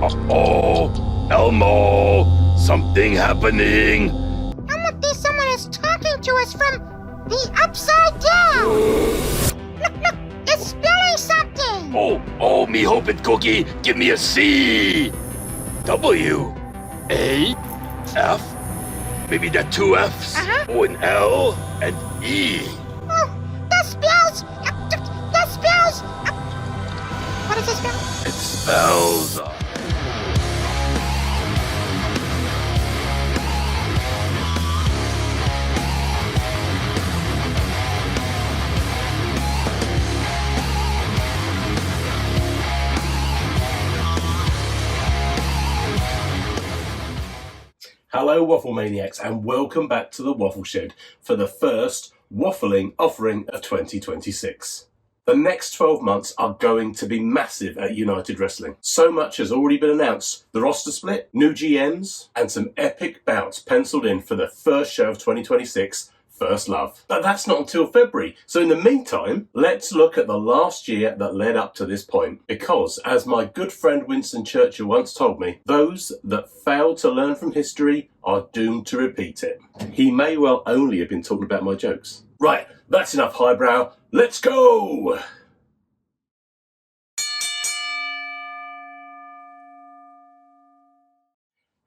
Uh-oh, Elmo, something happening. Elmo thinks someone is talking to us from the upside down. Look, it's spilling something. Oh, me hope it, Cookie. Give me a C. W. A. F. Maybe that two F's. O, an L, and E. Oh, that spells. What does it spell? It spells. Hello Waffle Maniacs and welcome back to the Waffle Shed for the first Waffling offering of 2026. The next 12 months are going to be massive at United Wrestling. So much has already been announced. The roster split, new GMs, and some epic bouts penciled in for the first show of 2026, First Love. But that's not until February. So in the meantime, let's look at the last year that led up to this point. Because, as my good friend Winston Churchill once told me, those that fail to learn from history are doomed to repeat it. He may well only have been talking about my jokes. Right, that's enough highbrow. Let's go!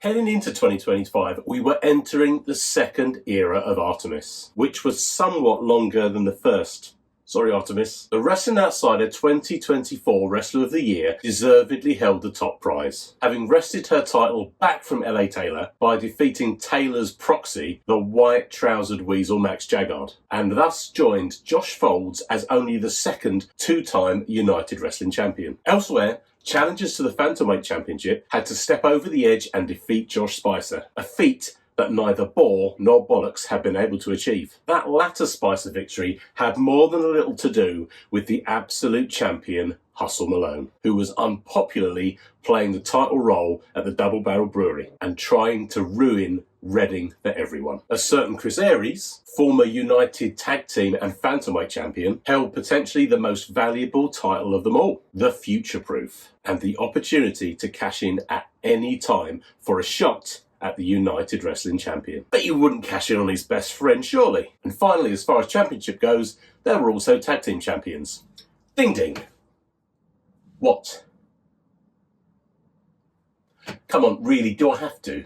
Heading into 2025, we were entering the second era of Artemis, which was somewhat longer than the first. Sorry, Artemis. The Wrestling Outsider 2024 Wrestler of the Year deservedly held the top prize, having wrested her title back from LA Taylor by defeating Taylor's proxy, the white-trousered weasel Max Jaggard, and thus joined Josh Folds as only the second two-time United Wrestling Champion. Elsewhere, challengers to the Phantomweight Championship had to step over the edge and defeat Josh Spicer, a feat that neither Ball nor Bollocks had been able to achieve. That latter Spicer victory had more than a little to do with the absolute champion, Hustle Malone, who was unpopularly playing the title role at the Double Barrel Brewery and trying to ruin Reading for everyone. A certain Chris Aries, former United Tag Team and Phantomweight Champion, held potentially the most valuable title of them all, the Future Proof, and the opportunity to cash in at any time for a shot at the United Wrestling Champion. But you wouldn't cash in on his best friend, surely. And finally, as far as championship goes, there were also Tag Team Champions. Ding ding. What? Come on, really, do I have to?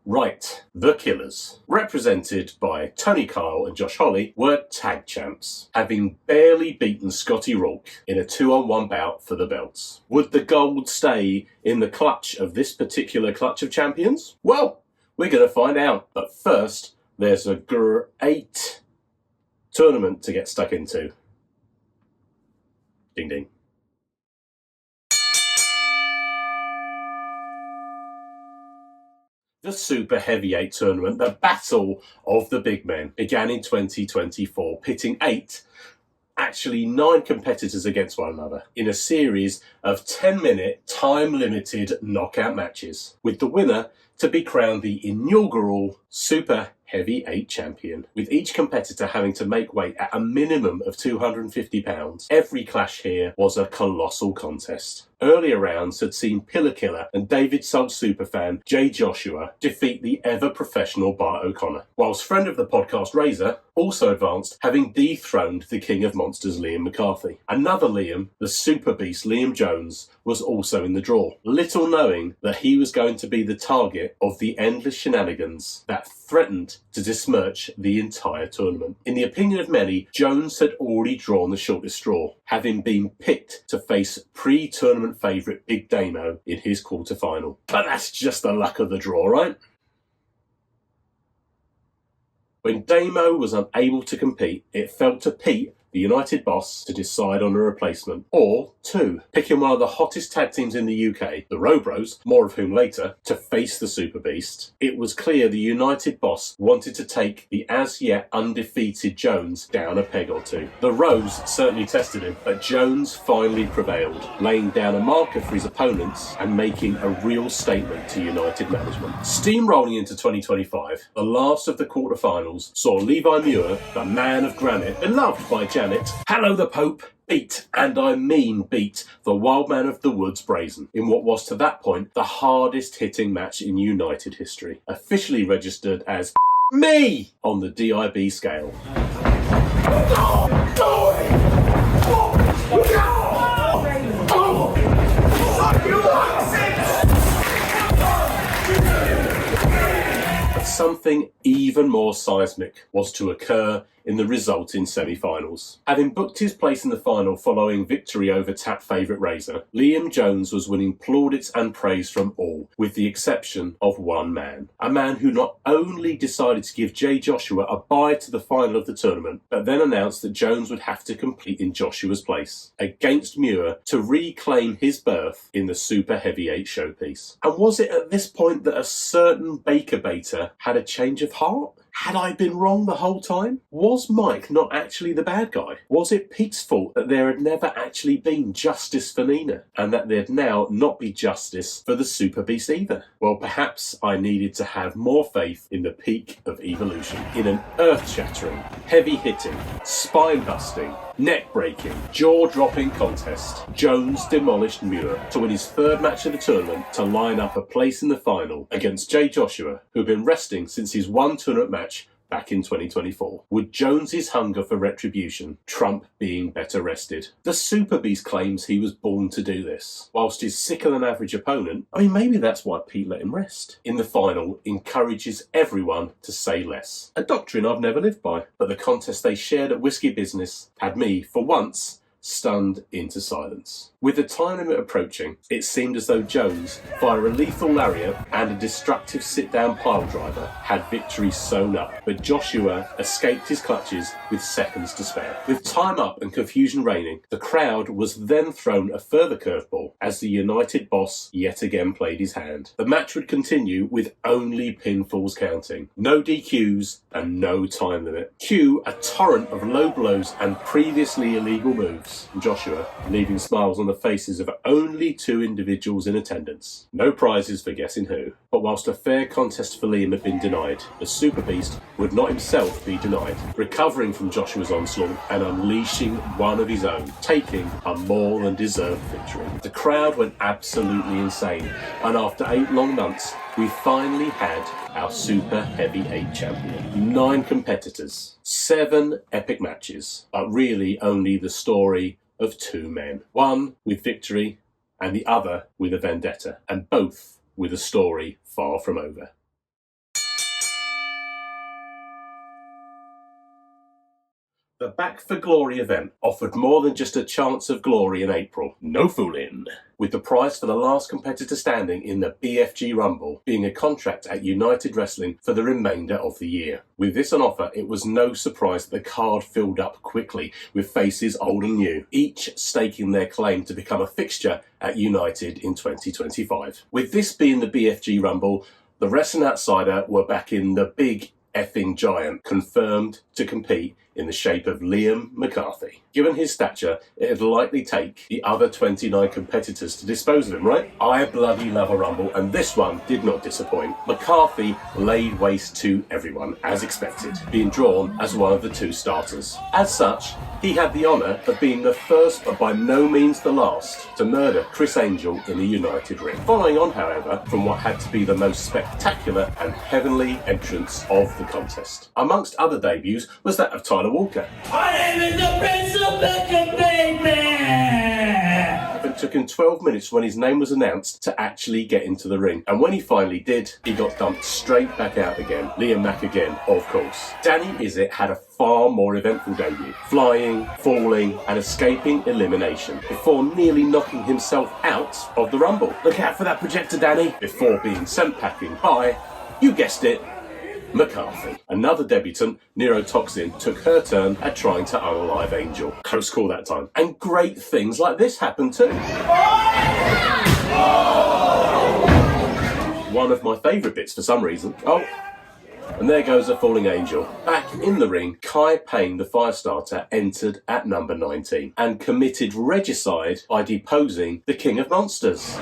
Right, the Killers, represented by Tony Kyle and Josh Holly, were tag champs, having barely beaten Scotty Rourke in a 2-on-1 bout for the belts. Would the gold stay in the clutch of this particular clutch of champions? Well, we're going to find out. But first, there's a great tournament to get stuck into. Ding ding. The Super Heavy-8 tournament, the Battle of the Big Men, began in 2024, pitting 9 competitors against one another in a series of 10-minute, time-limited knockout matches, with the winner to be crowned the inaugural Super Heavy-8 champion, with each competitor having to make weight at a minimum of 250 pounds. Every clash here was a colossal contest. Earlier rounds had seen Pillar Killer and David Soul superfan Jay Joshua defeat the ever-professional Bart O'Connor, whilst friend of the podcast Razor also advanced, having dethroned the King of Monsters Liam McCarthy. Another Liam, the Super Beast Liam Jones, was also in the draw, little knowing that he was going to be the target of the endless shenanigans that threatened to besmirch the entire tournament. In the opinion of many, Jones had already drawn the shortest straw, having been picked to face pre-tournament favourite Big Damo in his quarter-final. But that's just the luck of the draw, right? When Damo was unable to compete, it fell to Pete, the United boss, to decide on a replacement, or two, picking one of the hottest tag teams in the UK, the Robros, more of whom later, to face the Super Beast. It was clear the United boss wanted to take the as yet undefeated Jones down a peg or two. The Rose certainly tested him, but Jones finally prevailed, laying down a marker for his opponents and making a real statement to United management. Steamrolling into 2025, the last of the quarterfinals saw Levi Muir, the man of granite, beloved by Janet, Hallow the Pope, beat, and I mean beat, the Wild Man of the Woods Brazen in what was to that point the hardest hitting match in United history, officially registered as me on the DIB scale. But something even more seismic was to occur in the resulting semi-finals. Having booked his place in the final following victory over tap favourite Razor, Liam Jones was winning plaudits and praise from all, with the exception of one man. A man who not only decided to give Jay Joshua a bye to the final of the tournament, but then announced that Jones would have to compete in Joshua's place, against Muir, to reclaim his berth in the Super Heavy-8 showpiece. And was it at this point that a certain Baker Baiter had a change of heart? Had I been wrong the whole time? Was Mike not actually the bad guy? Was it Pete's fault that there had never actually been justice for Nina, and that there'd now not be justice for the Super Beast either? Well, perhaps I needed to have more faith in the peak of evolution. In an earth-shattering, heavy-hitting, spine-busting, neck-breaking, jaw-dropping contest, Jones demolished Muir to win his third match of the tournament to line up a place in the final against Jay Joshua, who had been resting since his one tournament match back in 2024. Would Jones's hunger for retribution trump being better rested? The Super Beast claims he was born to do this, whilst his sicker-than-average opponent, maybe that's why Pete let him rest, in the final encourages everyone to say less. A doctrine I've never lived by, but the contest they shared at Whiskey Business had me, for once, stunned into silence. With the time limit approaching, it seemed as though Jones, via a lethal lariat and a destructive sit-down pile driver, had victory sewn up, but Joshua escaped his clutches with seconds to spare. With time up and confusion reigning, the crowd was then thrown a further curveball as the United boss yet again played his hand. The match would continue with only pinfalls counting, no DQs and no time limit. Cue a torrent of low blows and previously illegal moves from Joshua, leaving smiles on the faces of only two individuals in attendance. No prizes for guessing who. But whilst a fair contest for Liam had been denied, the Super Beast would not himself be denied, recovering from Joshua's onslaught and unleashing one of his own, taking a more than deserved victory. The crowd went absolutely insane, and after 8 long months, we finally had our Super Heavy-8 champion. 9 competitors, 7 epic matches, but really only the story of 2 men. One with victory and the other with a vendetta, and both with a story far from over. The Back for Glory event offered more than just a chance of glory in April. No fooling. With the prize for the last competitor standing in the BFG Rumble being a contract at United Wrestling for the remainder of the year. With this on offer, it was no surprise that the card filled up quickly with faces old and new, each staking their claim to become a fixture at United in 2025. With this being the BFG Rumble, the Wrestling Outsider were back in the big effing giant, confirmed to compete in the shape of Liam McCarthy. Given his stature, it would likely take the other 29 competitors to dispose of him, right? I bloody love a rumble, and this one did not disappoint. McCarthy laid waste to everyone, as expected, being drawn as one of the 2 starters. As such, he had the honour of being the first, but by no means the last, to murder Chris Angel in the United ring. Following on, however, from what had to be the most spectacular and heavenly entrance of the contest. Amongst other debuts was that of Tyler Walker. My name is the Prince of Beckham, baby! It took him 12 minutes when his name was announced to actually get into the ring. And when he finally did, he got dumped straight back out again. Liam Mack again, of course. Danny Izzet had a far more eventful debut, flying, falling, and escaping elimination, before nearly knocking himself out of the Rumble. Look out for that projector, Danny! Before being sent packing by, you guessed it, McCarthy. Another debutant, Neurotoxin, took her turn at trying to unalive Angel. Close call that time. And great things like this happened too. One of my favourite bits for some reason. Oh, and there goes a falling Angel. Back in the ring, Kai Payne, the Firestarter, entered at number 19 and committed regicide by deposing the King of Monsters.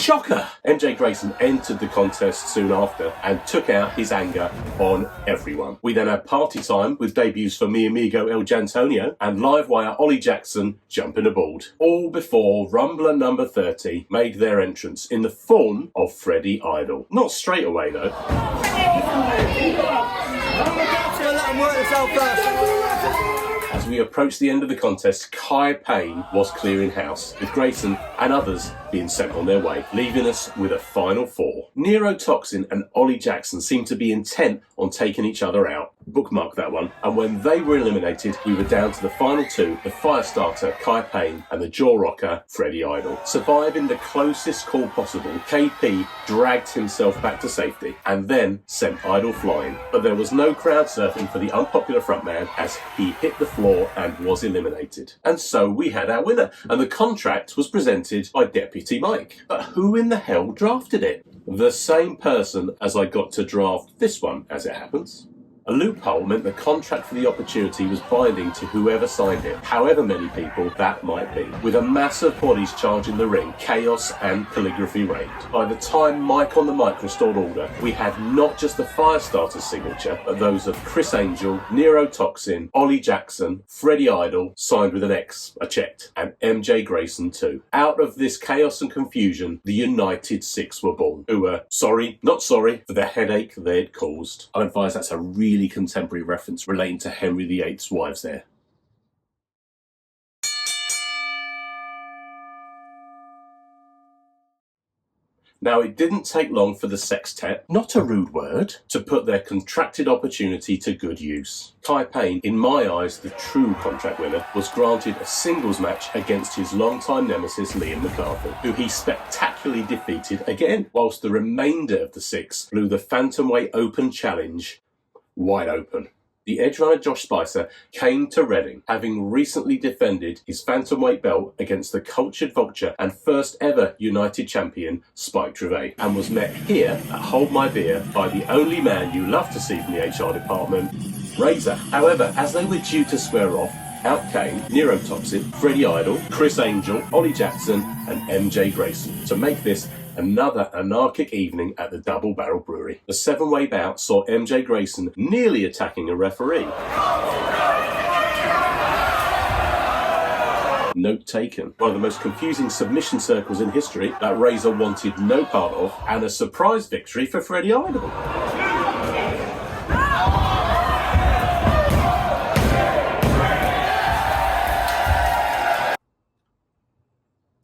Shocker! MJ Grayson entered the contest soon after and took out his anger on everyone. We then had party time with debuts for mi amigo El Jantonio and live wire Ollie Jackson jumping aboard. All before Rumbler number 30 made their entrance in the form of Freddie Idol. Not straight away though. As we approached the end of the contest, Kai Payne was clearing house, with Grayson and others being sent on their way, leaving us with a final four. Neurotoxin and Ollie Jackson seemed to be intent on taking each other out. Bookmark that one. And when they were eliminated, we were down to the final two, the Firestarter, Kai Payne, and the Jaw Rocker, Freddie Idol. Surviving the closest call possible, KP dragged himself back to safety and then sent Idol flying. But there was no crowd surfing for the unpopular frontman as he hit the floor and was eliminated. And so we had our winner, and the contract was presented by Deputy Mike. But who in the hell drafted it? The same person as I got to draft this one, as it happens. A loophole meant the contract for the opportunity was binding to whoever signed it, however many people that might be. With a mass of bodies charging the ring, chaos and calligraphy reigned. By the time Mike on the mic restored order, we had not just the Firestarter's signature, but those of Chris Angel, Neurotoxin, Ollie Jackson, Freddie Idol, signed with an X, I checked, and MJ Grayson too. Out of this chaos and confusion, the United Six were born, who were sorry, not sorry, for the headache they'd caused. I advise that's a really contemporary reference relating to Henry VIII's wives there. Now, it didn't take long for the sextet, not a rude word, to put their contracted opportunity to good use. Kai Payne, in my eyes the true contract winner, was granted a singles match against his longtime nemesis Liam McCarthy, who he spectacularly defeated again, whilst the remainder of the six blew the Phantomweight Open Challenge wide open. The edge runner Josh Spicer came to Reading, having recently defended his Phantomweight belt against the cultured vulture and first ever United champion Spike Trivet, and was met here at Hold My Beer by the only man you love to see from the HR department, Razor. However, as they were due to square off, out came Neurotoxin, Freddie Idol, Chris Angel, Ollie Jackson and MJ Grayson to make this another anarchic evening at the Double Barrel Brewery. The seven-way bout saw MJ Grayson nearly attacking a referee. Note taken. One of the most confusing submission circles in history that Razor wanted no part of, and a surprise victory for Freddie Idol.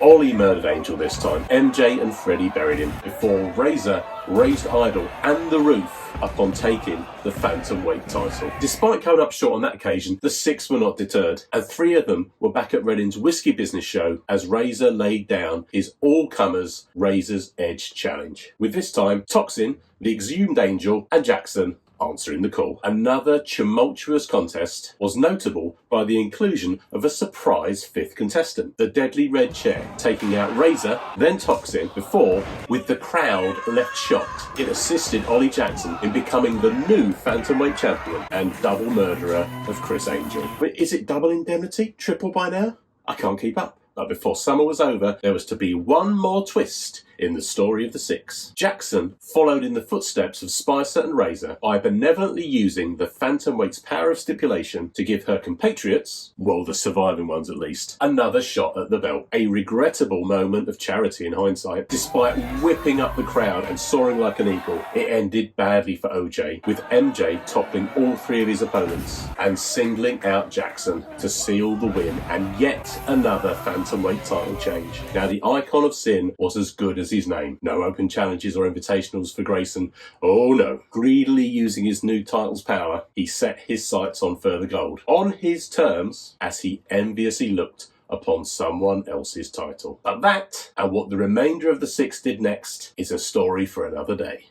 Ollie murdered Angel this time. MJ and Freddie buried him before Razor raised Idol and the roof upon taking the Phantomweight title. Despite coming up short on that occasion, the six were not deterred, and three of them were back at Reading's Whiskey Business show as Razor laid down his all-comers Razor's Edge challenge. With this time, Toxin, the exhumed Angel, and Jackson answering the call. Another tumultuous contest was notable by the inclusion of a surprise fifth contestant, the Deadly Red Chair, taking out Razor, then Toxin, before, with the crowd left shocked, it assisted Ollie Jackson in becoming the new Phantomweight champion and double murderer of Chris Angel. But is it double indemnity? Triple by now? I can't keep up. But before summer was over, there was to be one more twist in the story of the six. Jackson followed in the footsteps of Spicer and Razor by benevolently using the Phantomweight's power of stipulation to give her compatriots, well, the surviving ones at least, another shot at the belt. A regrettable moment of charity in hindsight. Despite whipping up the crowd and soaring like an eagle, it ended badly for OJ, with MJ toppling all three of his opponents and singling out Jackson to seal the win and yet another Phantomweight title change. Now, the icon of sin was as good as his name. No open challenges or invitationals for Grayson. Oh no. Greedily using his new title's power, he set his sights on further gold. On his terms, as he enviously looked upon someone else's title. But that, and what the remainder of the six did next, is a story for another day.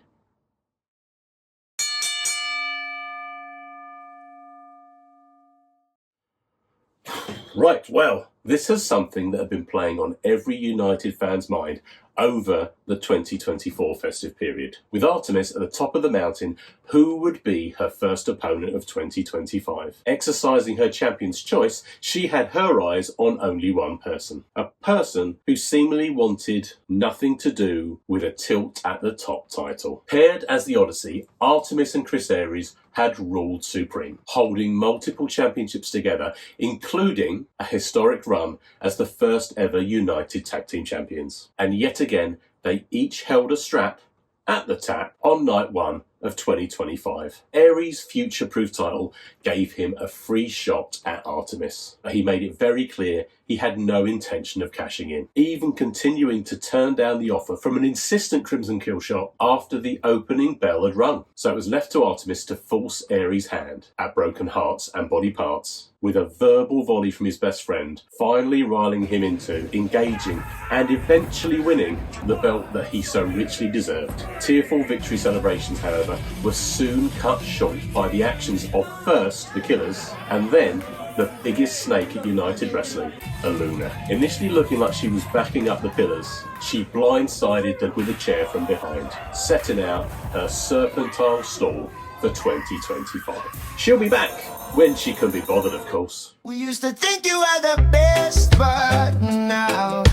Right, well, this is something that had been playing on every United fan's mind over the 2024 festive period. With Artemis at the top of the mountain, who would be her first opponent of 2025? Exercising her champion's choice, she had her eyes on only one person. A person who seemingly wanted nothing to do with a tilt at the top title. Paired as the Odyssey, Artemis and Chris Aries had ruled supreme, holding multiple championships together, including a historic run as the first ever United Tag Team Champions. And yet again, they each held a strap at the tap on night one of 2025. Aries' future-proof title gave him a free shot at Artemis. He made it very clear he had no intention of cashing in, even continuing to turn down the offer from an insistent Crimson Killshot after the opening bell had rung. So it was left to Artemis to force Aries' hand at broken hearts and body parts, with a verbal volley from his best friend, finally riling him into engaging and eventually winning the belt that he so richly deserved. Tearful victory celebrations, however, were soon cut short by the actions of first the Killers and then the biggest snake at United Wrestling, Aluna. Initially looking like she was backing up the Pillars, she blindsided them with a chair from behind, setting out her serpentine stall for 2025. She'll be back when she can be bothered, of course. We used to think you were the best, but now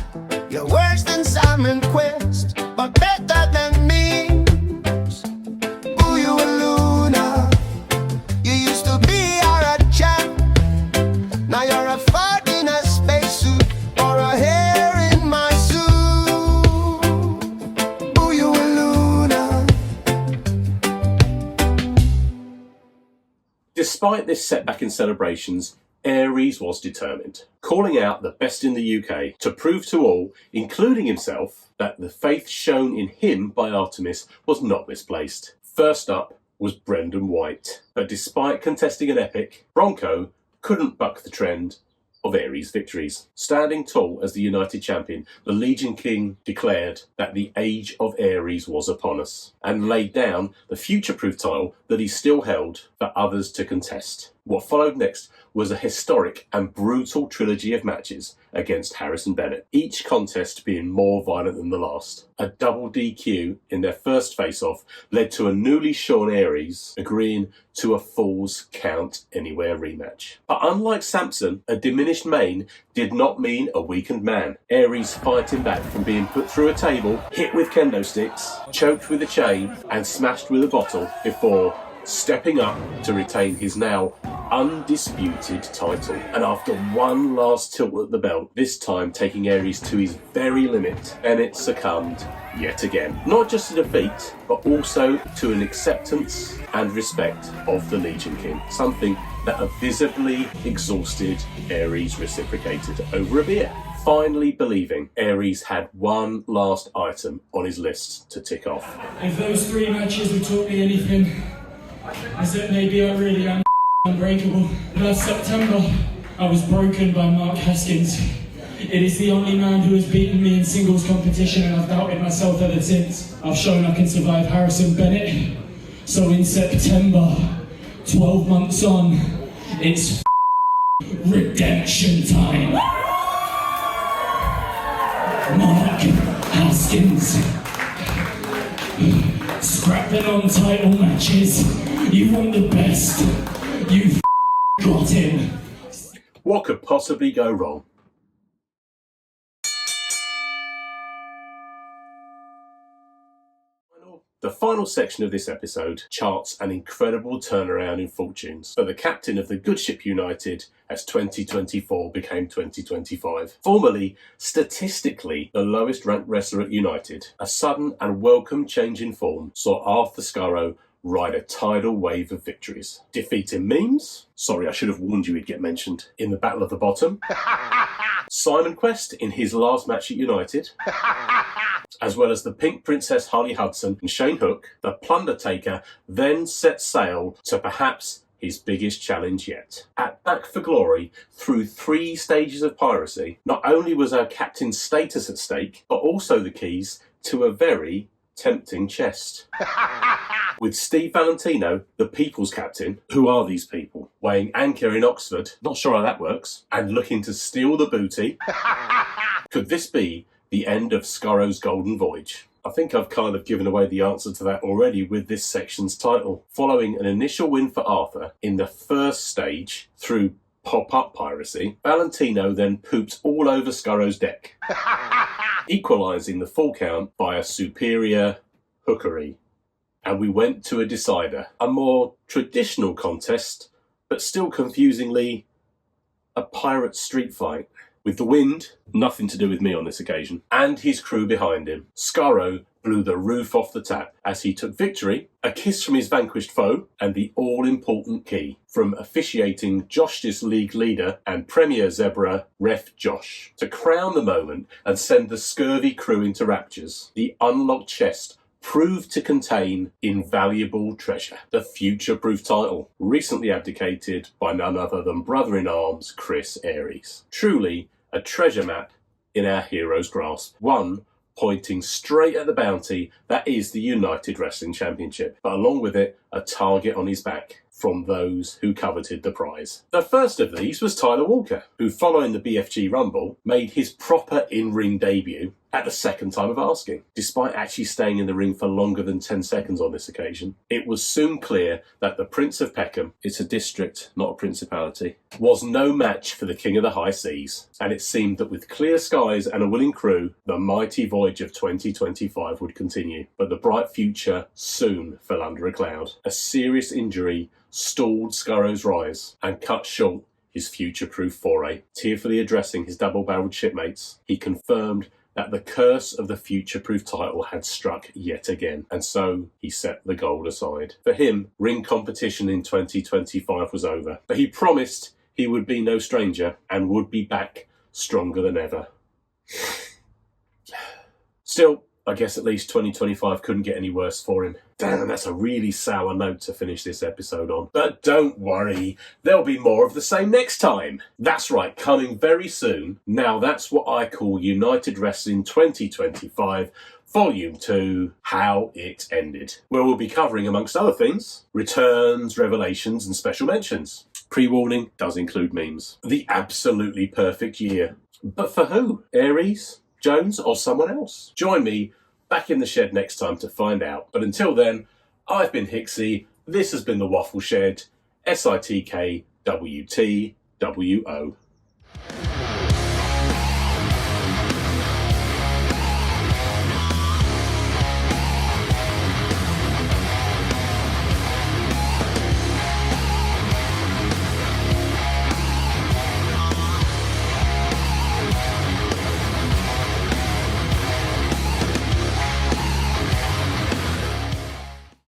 you're worse than Simon Quest, but better than me. Ooh, you a Luna. You used to be our champ. Now you're a fart in a spacesuit or a hair in my suit. Ooh, you a Luna. Despite this setback in celebrations, Aries was determined, calling out the best in the UK to prove to all, including himself, that the faith shown in him by Artemis was not misplaced. First up was Brendan White, but despite contesting an epic, Bronco couldn't buck the trend of Aries' victories. Standing tall as the United Champion, the Legion King declared that the age of Aries was upon us, and laid down the future-proof title that he still held for others to contest. What followed next was a historic and brutal trilogy of matches against Harrison Bennett, each contest being more violent than the last. A double DQ in their first face-off led to a newly shorn Aries agreeing to a Falls Count Anywhere rematch. But unlike Samson, a diminished mane did not mean a weakened man. Aries fighting back from being put through a table, hit with kendo sticks, choked with a chain, and smashed with a bottle before stepping up to retain his now undisputed title. And after one last tilt at the belt, this time taking Aries to his very limit, Bennett succumbed yet again. Not just to defeat, but also to an acceptance and respect of the Legion King, something that a visibly exhausted Aries reciprocated over a beer. Finally believing Aries had one last item on his list to tick off. If those 3 matches have taught me anything, is that maybe I really am unbreakable. Last September, I was broken by Mark Haskins. It is the only man who has beaten me in singles competition, and I've doubted myself ever since. I've shown I can survive Harrison Bennett. So in September, 12 months on, it's redemption time. Mark Haskins. Scrapping on title matches. You want the best. You've got him. What could possibly go wrong? The final section of this episode charts an incredible turnaround in fortunes for the captain of the good ship United as 2024 became 2025. Formerly, statistically, the lowest ranked wrestler at United, a sudden and welcome change in form saw Arthur Skurro ride a tidal wave of victories. Defeating Memes, sorry I should have warned you he'd get mentioned, in the Battle of the Bottom. Simon Quest in his last match at United. As well as the Pink Princess Harley Hudson and Shane Hook, the Plundertaker then set sail to perhaps his biggest challenge yet. At Back for Glory, through 3 stages of piracy, not only was our captain's status at stake, but also the keys to a very tempting chest. With Steve Valentino, the people's captain, who are these people, weighing anchor in Oxford, not sure how that works, and looking to steal the booty. Could this be the end of Skurro's Golden Voyage. I think I've kind of given away the answer to that already with this section's title. Following an initial win for Arthur in the first stage through pop-up piracy, Valentino then pooped all over Skurro's deck, equalising the full count by a superior hookery. And we went to a decider, a more traditional contest, but still confusingly a pirate street fight. With the wind, nothing to do with me on this occasion, and his crew behind him, Skurro blew the roof off the tap as he took victory, a kiss from his vanquished foe, and the all-important key from officiating Josh's league leader and Premier Zebra, Ref Josh. To crown the moment and send the scurvy crew into raptures, the unlocked chest proved to contain invaluable treasure, the future-proof title, recently abdicated by none other than brother-in-arms Chris Aries. Truly a treasure map in our hero's grasp, one pointing straight at the bounty that is the United Wrestling Championship, but along with it, a target on his back from those who coveted the prize. The first of these was Tyler Walker, who, following the BFG Rumble, made his proper in-ring debut at the second time of asking. Despite actually staying in the ring for longer than 10 seconds on this occasion, it was soon clear that the Prince of Peckham, it's a district, not a principality, was no match for the King of the High Seas, and it seemed that with clear skies and a willing crew, the mighty voyage of 2025 would continue. But the bright future soon fell under a cloud. A serious injury stalled Skurro's rise and cut short his future-proof foray. Tearfully addressing his double-barreled shipmates, he confirmed that the curse of the future-proof title had struck yet again, and so he set the gold aside. For him, ring competition in 2025 was over, but he promised he would be no stranger and would be back stronger than ever. Still, I guess at least 2025 couldn't get any worse for him. Damn, that's a really sour note to finish this episode on. But don't worry, there'll be more of the same next time. That's right, coming very soon. Now that's what I call United Wrestling 2025 Volume 2, How It Ended, where we'll be covering, amongst other things, returns, revelations and special mentions. Pre-warning does include memes. The absolutely perfect year. But for who? Aries? Jones or someone else? Join me back in the shed next time to find out. But until then, I've been Hicksy. This has been the Waffle Shed. SITKWTWO.